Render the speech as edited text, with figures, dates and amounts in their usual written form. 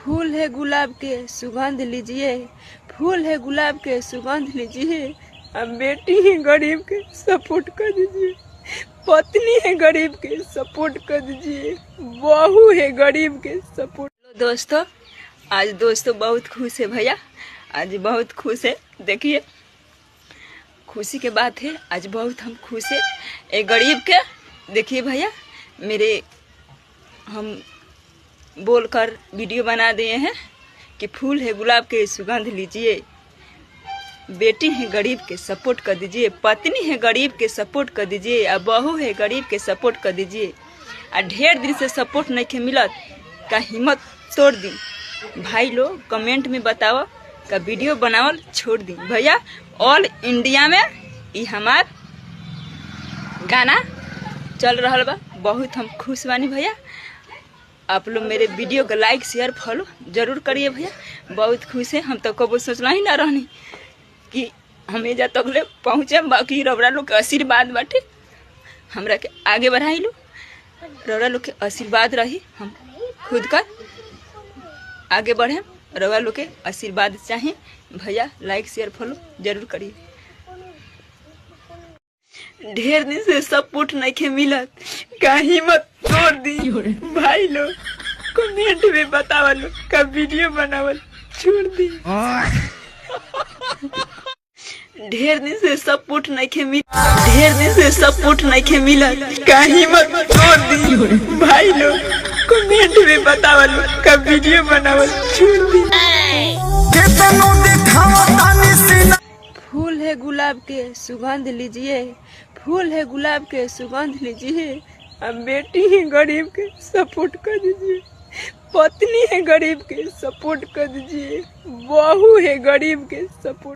फूल है गुलाब के सुगंध लीजिए, फूल है गुलाब के सुगंध लीजिए। अब बेटी है गरीब के सपोर्ट कर दीजिए, पत्नी है गरीब के सपोर्ट कर दीजिए, बहू है गरीब के सपोर्ट। दोस्तों आज दोस्तों बहुत खुश है भैया, आज बहुत खुश है। देखिए खुशी के बात है, आज बहुत हम खुश है। एक गरीब के देखिए भैया मेरे हम बोलकर वीडियो बना दिए हैं कि फूल है गुलाब के सुगंध लीजिए, बेटी है गरीब के सपोर्ट कर दीजिए, पत्नी है गरीब के सपोर्ट कर दीजिए, और बहू है गरीब के सपोर्ट कर दीजिए। और ढेर दिन से सपोर्ट नहीं के मिलत का हिम्मत तोड़ दी भाई लोग, कमेंट में बताओ का वीडियो बनावल छोड़ दी भैया। ऑल इंडिया में ये हमार गाना चल रहा बा, बहुत हम खुश बानी भैया। आप लोग मेरे वीडियो को लाइक शेयर फॉलो जरूर करिए भैया, बहुत खुश है। हम तो कबो सोचना ही ना रहनी कि हम एजा तक ले पहुँचे, बाकी रबरा लोग के आशीर्वाद बाटे हमरा के आगे बढ़ाई लो। रबरा लोग के आशीर्वाद रही हम खुद कर आगे बढ़े, रबरा लोग के आशीर्वाद चाहिए भैया। लाइक शेयर फॉलो जरूर करिए। ढेर दिन से सपोर्ट नहीं के मिलत का हिम्मत तोड़ दी भाई लोग, कमेंट में बतावल का वीडियो बनावल छोड़ दी। ढेर दिन से सपोर्ट नहीं के मिलत का हिम्मत तोड़ दी भाई लोग, कमेंट में बतावल का वीडियो बनावल छोड़ दी। फूल है गुलाब के सुगंध लीजिए, फूल है गुलाब के सुगंध लीजिए। अब बेटी है गरीब के सपोर्ट कर दीजिए, पत्नी है गरीब के सपोर्ट कर दीजिए, बहू है गरीब के सपोर्ट।